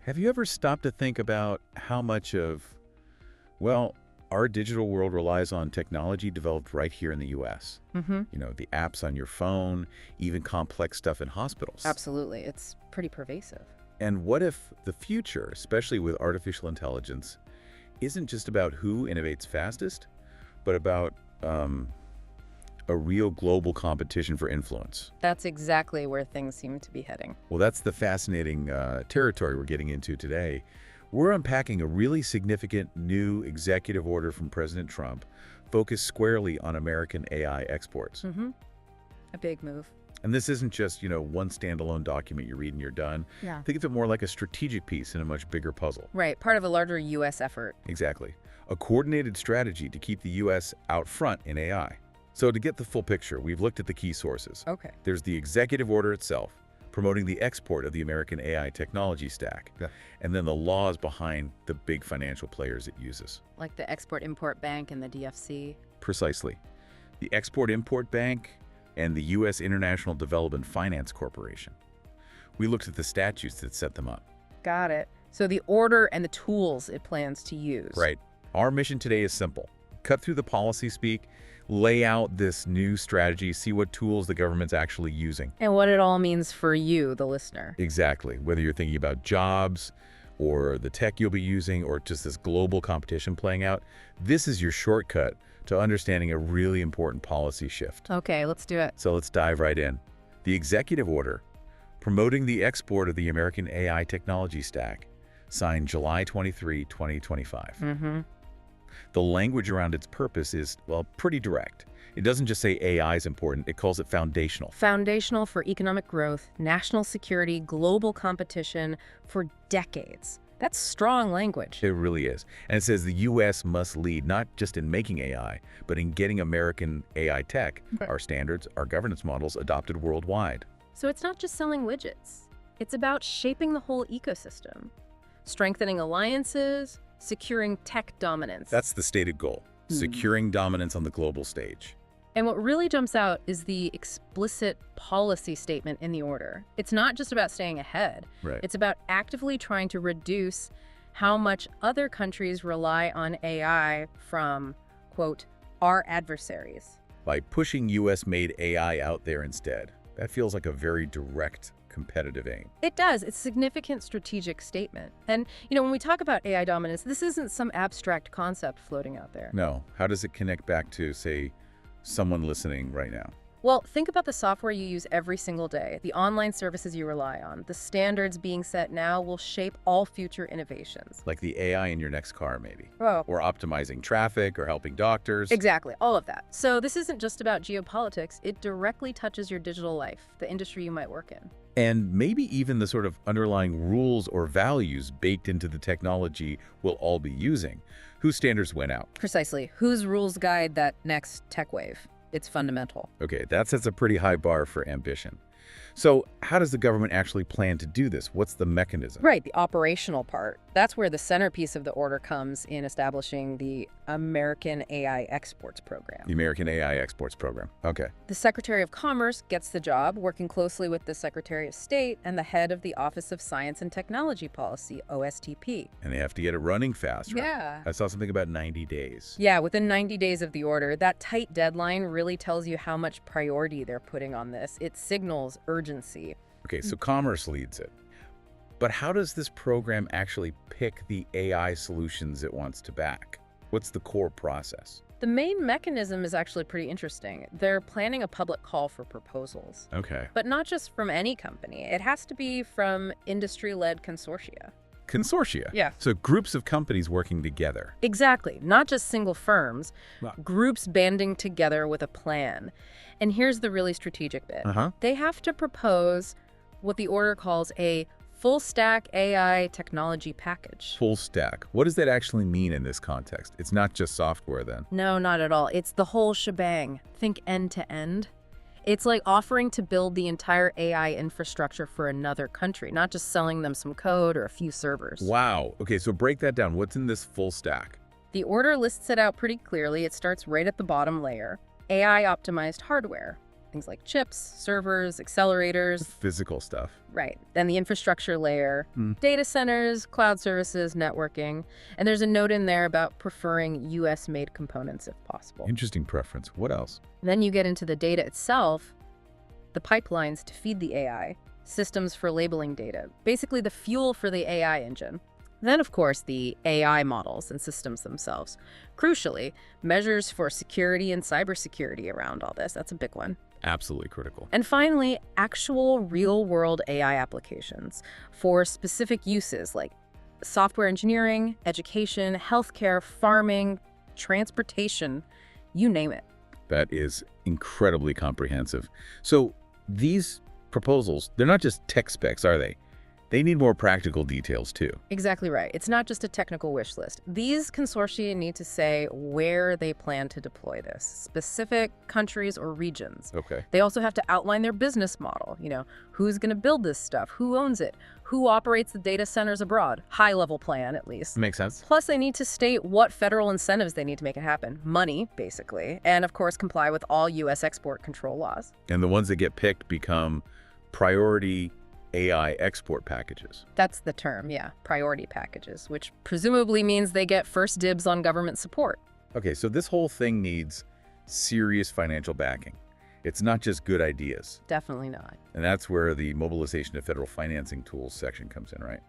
Have you ever stopped to think about how much of, well, our digital world relies on technology developed right here in the US? Mm-hmm. The apps on your phone, even complex stuff in hospitals. Absolutely. It's pretty pervasive. And what if the future, especially with artificial intelligence, isn't just about who innovates fastest, but about a real global competition for influence? That's exactly where things seem to be heading. Well, that's the fascinating territory we're getting into today. We're unpacking a really significant new executive order from President Trump focused squarely on American AI exports. Mm-hmm. A big move. And this isn't just, one standalone document you read and you're done. Yeah. Think of it more like a strategic piece in a much bigger puzzle. Right. Part of a larger U.S. effort. Exactly. A coordinated strategy to keep the U.S. out front in AI. So to get the full picture, we've looked at the key sources. Okay. There's the executive order itself, promoting the export of the American AI technology stack, and then the laws behind the big financial players it uses. Like the Export-Import Bank and the DFC. Precisely. The Export-Import Bank and the U.S. International Development Finance Corporation. We looked at the statutes that set them up. Got it. So the order and the tools it plans to use. Right. Our mission today is simple. Cut through the policy speak, lay out this new strategy, see what tools the government's actually using. And what it all means for you, the listener. Exactly. Whether you're thinking about jobs or the tech you'll be using or just this global competition playing out, this is your shortcut to understanding a really important policy shift. Okay, let's do it. So let's dive right in. The executive order promoting the export of the American AI technology stack, signed July 23, 2025. Mm-hmm. The language around its purpose is, well, pretty direct. It doesn't just say AI is important, it calls it foundational. Foundational for economic growth, national security, global competition for decades. That's strong language. It really is. And it says the U.S. must lead not just in making AI, but in getting American AI tech, our standards, our governance models adopted worldwide. So it's not just selling widgets. It's about shaping the whole ecosystem, strengthening alliances, securing tech dominance. That's the stated goal, securing dominance on the global stage. And what really jumps out is the explicit policy statement in the order. It's not just about staying ahead. Right. It's about actively trying to reduce how much other countries rely on AI from, quote, our adversaries. By pushing U.S.-made AI out there instead. That feels like a very direct competitive aim. It does. It's a significant strategic statement. And, when we talk about AI dominance, this isn't some abstract concept floating out there. No. How does it connect back to, say, someone listening right now? Well, think about the software you use every single day, the online services you rely on. The standards being set now will shape all future innovations. Like the AI in your next car, maybe. Oh. Or optimizing traffic or helping doctors. Exactly, all of that. So this isn't just about geopolitics. It directly touches your digital life, the industry you might work in. And maybe even the sort of underlying rules or values baked into the technology we'll all be using. Whose standards went out? Precisely. Whose rules guide that next tech wave? It's fundamental. Okay, that sets a pretty high bar for ambition. So how does the government actually plan to do this? What's the mechanism? Right, the operational part. That's where the centerpiece of the order comes in establishing the American AI Exports Program. The American AI Exports Program. Okay. The Secretary of Commerce gets the job, working closely with the Secretary of State and the head of the Office of Science and Technology Policy, OSTP. And they have to get it running fast, right? Yeah. I saw something about 90 days. Yeah, within 90 days of the order. That tight deadline really tells you how much priority they're putting on this. It signals urgency. Okay, so Commerce leads it. But how does this program actually pick the AI solutions it wants to back? What's the core process? The main mechanism is actually pretty interesting. They're planning a public call for proposals. Okay. But not just from any company. It has to be from industry-led consortia. Consortia? Yeah. So groups of companies working together. Exactly. Not just single firms. Wow. Groups banding together with a plan. And here's the really strategic bit. They have to propose what the order calls a full-stack AI technology package. Full stack. What does that actually mean in this context? It's not just software then. No, not at all. It's the whole shebang. Think end-to-end. It's like offering to build the entire AI infrastructure for another country, not just selling them some code or a few servers. Wow. Okay, so break that down. What's in this full stack? The order lists it out pretty clearly. It starts right at the bottom layer. AI-optimized hardware. things like chips, servers, accelerators. Physical stuff. Right. Then the infrastructure layer, data centers, cloud services, networking. And there's a note in there about preferring US-made components if possible. Interesting preference. What else? Then you get into the data itself, the pipelines to feed the AI, systems for labeling data, basically the fuel for the AI engine. Then, of course, the AI models and systems themselves. Crucially, measures for security and cybersecurity around all this. That's a big one. Absolutely critical. And finally, actual real-world AI applications for specific uses like software engineering, education, healthcare, farming, transportation, you name it. That is incredibly comprehensive. So these proposals, they're not just tech specs, are they? They need more practical details, too. Exactly right. It's not just a technical wish list. These consortia need to say where they plan to deploy this, specific countries or regions. Okay. They also have to outline their business model. You know, who's going to build this stuff? Who owns it? Who operates the data centers abroad? High-level plan, at least. Makes sense. Plus, they need to state what federal incentives they need to make it happen. Money, basically. And, of course, comply with all U.S. export control laws. And the ones that get picked become priority AI export packages. That's the term, yeah. Priority packages, which presumably means they get first dibs on government support. Okay, so this whole thing needs serious financial backing. It's not just good ideas. Definitely not. And that's where the Mobilization of Federal Financing Tools section comes in, right?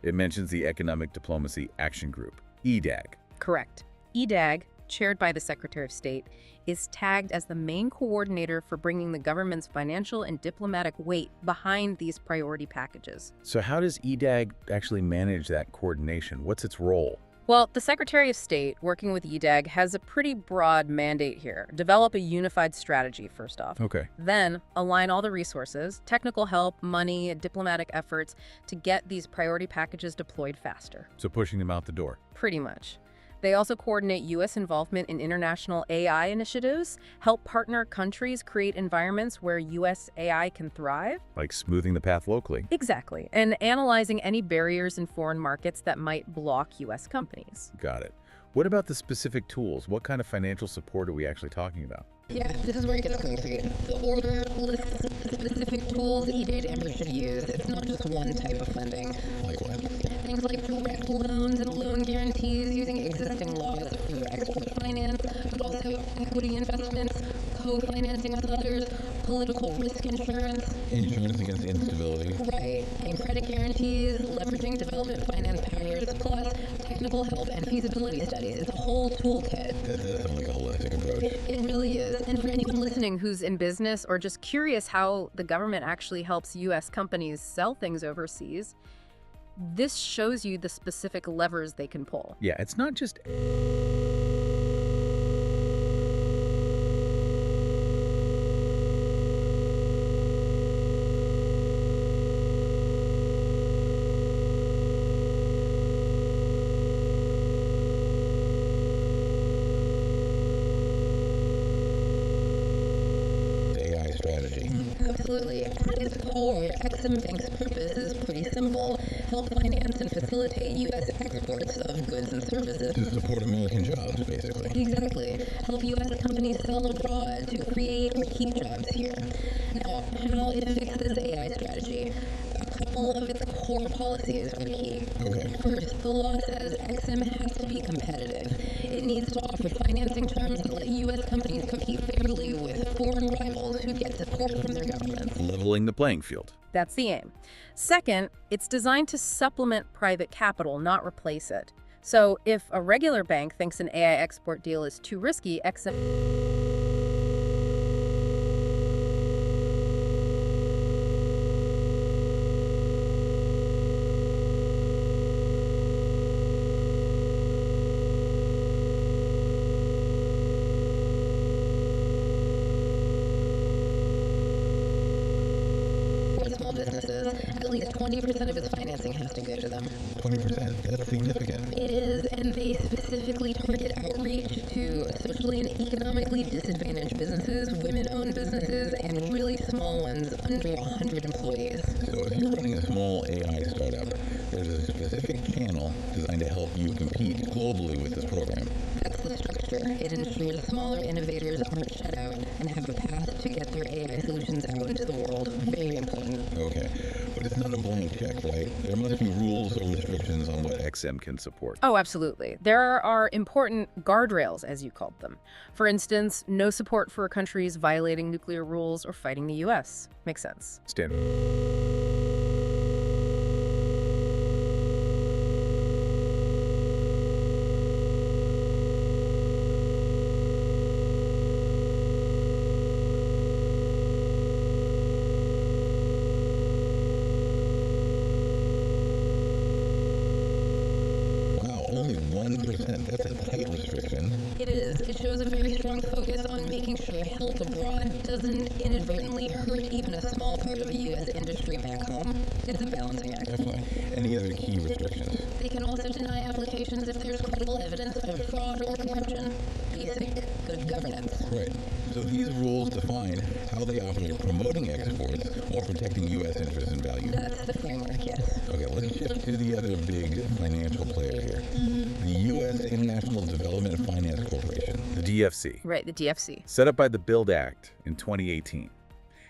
It mentions the Economic Diplomacy Action Group, EDAG. Correct. EDAG, chaired by the Secretary of State, is tagged as the main coordinator for bringing the government's financial and diplomatic weight behind these priority packages. So how does EDAG actually manage that coordination? What's its role? Well, the Secretary of State, working with EDAG, has a pretty broad mandate here. Develop a unified strategy, first off. Okay. Then align all the resources, technical help, money, and diplomatic efforts to get these priority packages deployed faster. So pushing them out the door. Pretty much. They also coordinate U.S. involvement in international AI initiatives, help partner countries create environments where U.S. AI can thrive. Like smoothing the path locally. Exactly. And analyzing any barriers in foreign markets that might block U.S. companies. Got it. What about the specific tools? What kind of financial support are we actually talking about? Yeah, this is where it gets concrete. The order lists specific tools each data member should use. It's not just one type of funding. Like what? Things like direct loans and loan guarantees using existing laws for export finance, but also equity investments, co-financing with others, political risk insurance. Insurance against instability. Right, and credit guarantees, leveraging development finance powers, plus technical help and feasibility studies. It's a whole toolkit. That does sound like a holistic approach. It really is. And for anyone listening who's in business or just curious how the government actually helps U.S. companies sell things overseas, this shows you the specific levers they can pull. Yeah, it's not just... Absolutely. At its core, Exim Bank's purpose is pretty simple. Help finance and facilitate U.S. exports of goods and services. To support American jobs, basically. Exactly. Help U.S. companies sell abroad to create or keep jobs here. Now, how it fits this AI strategy? A couple of its core policies are key. Okay. First, the law says Exim has to be competitive. It needs to offer financing terms that let U.S. companies compete fairly with foreign rivals who get support from their governments. Leveling the playing field. That's the aim. Second, it's designed to supplement private capital, not replace it. So if a regular bank thinks an AI export deal is too risky, Exim... businesses, at least 20% of its financing has to go to them. 20%? That's significant. It is, and they specifically target outreach to socially and economically disadvantaged businesses, women-owned businesses, and really small ones under 100 employees. So if you're running a small AI startup, there's a specific channel designed to help you compete globally with this program. That's the structure. It ensures smaller innovators aren't shut out and have a path to get their check, right? There must be rules or restrictions on what XM can support. Oh, absolutely. There are important guardrails, as you called them. For instance, no support for countries violating nuclear rules or fighting the U.S. Makes sense. Only 1%. That's a tight restriction. It is. It shows a very strong focus on making sure help abroad doesn't inadvertently hurt even a small part of U.S. industry back home. It's a balancing act. Definitely. Any other key restrictions? They can also deny applications if there's credible evidence of fraud or corruption. Basic good governance. Right. So these rules define how they operate promoting exports or protecting U.S. interests and values. That's the framework, yes. Okay, let's shift to the other big financial player here. The U.S. International Development Finance Corporation, the DFC. Right, the DFC. Set up by the BUILD Act in 2018.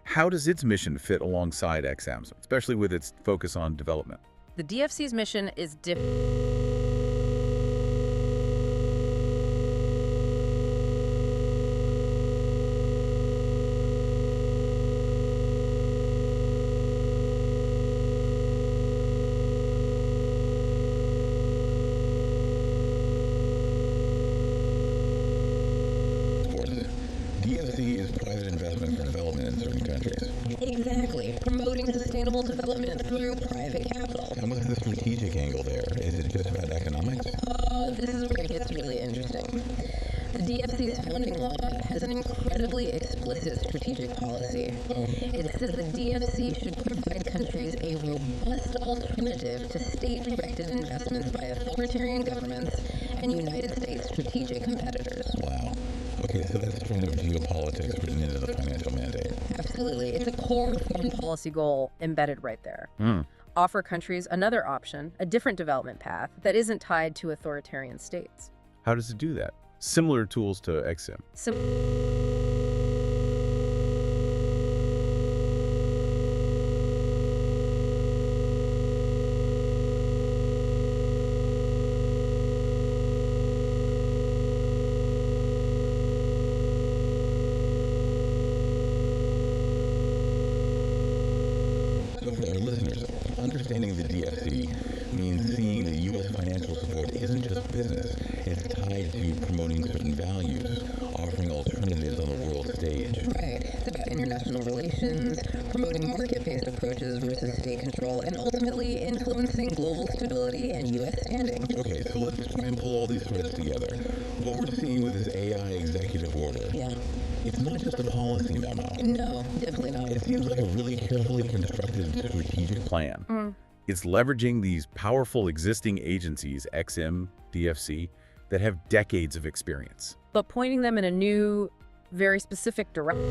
How does its mission fit alongside XM's, especially with its focus on development? The DFC's mission is different. DFC is private investment for development in certain countries. Exactly. Promoting sustainable development through private capital. And what's the strategic angle there? Is it just about economics? This is where it gets really interesting. The DFC's founding law has an incredibly explicit strategic policy. It says the DFC should provide countries a robust alternative to state-directed investments by authoritarian governments and United States strategic competitors. Wow. Okay, so that's a trend of geopolitics written into the financial mandate. Absolutely. It's a core foreign Policy goal embedded right there. Offer countries another option, a different development path that isn't tied to authoritarian states. How does it do that? Similar tools to XM. So for our listeners, understanding the DFC means seeing that U.S. financial support isn't just business. It's tied to promoting certain values, offering alternatives on the world stage. Right. It's about international relations, promoting market-based approaches versus state control, and ultimately influencing global stability and U.S. standing. Okay, so let's try and pull all these threads together. What we're seeing with this AI executive order, Yeah. it's not just a policy memo. No, definitely not. It seems like a really carefully constructed strategic Plan. It's leveraging these powerful existing agencies, XM, DFC, that have decades of experience. But pointing them in a new, very specific direction.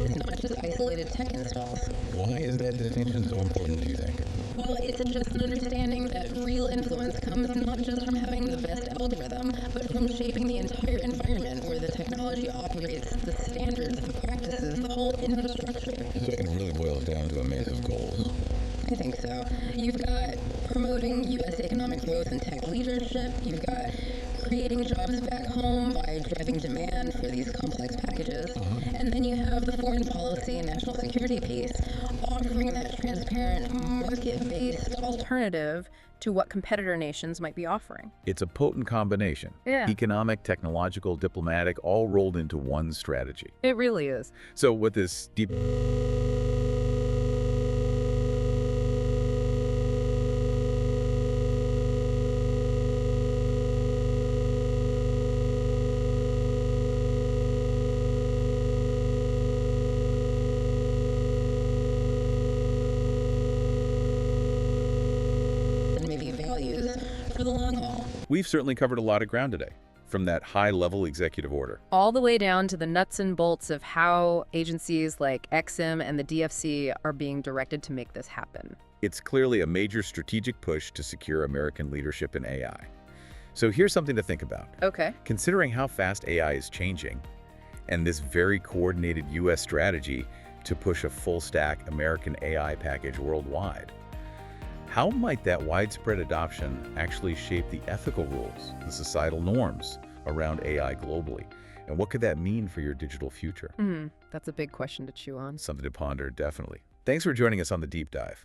It's not just isolated tech installs. Why is that distinction so important, do you think? Well, it's just an understanding that real influence comes not just from having the best algorithm, but from shaping the entire environment where the technology operates, the standards, the practices, the whole infrastructure. So it really boils down to a maze of goals. I think so. You've got promoting U.S. economic growth and tech leadership. You've got creating jobs back home by driving demand for these complex packages. And then you have the foreign policy and national security piece, offering that transparent, market-based Alternative to what competitor nations might be offering. It's a potent combination. Yeah. Economic, technological, diplomatic, all rolled into one strategy. It really is. So what this deep... and maybe values for the long haul. We've certainly covered a lot of ground today. from that high-level executive order. All the way down to the nuts and bolts of how agencies like EXIM and the DFC are being directed to make this happen. It's clearly a major strategic push to secure American leadership in AI. So here's something to think about. Okay. Considering how fast AI is changing, and this very coordinated U.S. strategy to push a full-stack American AI package worldwide, how might that widespread adoption actually shape the ethical rules, the societal norms around AI globally? And what could that mean for your digital future? That's a big question to chew on. Something to ponder, definitely. Thanks for joining us on The Deep Dive.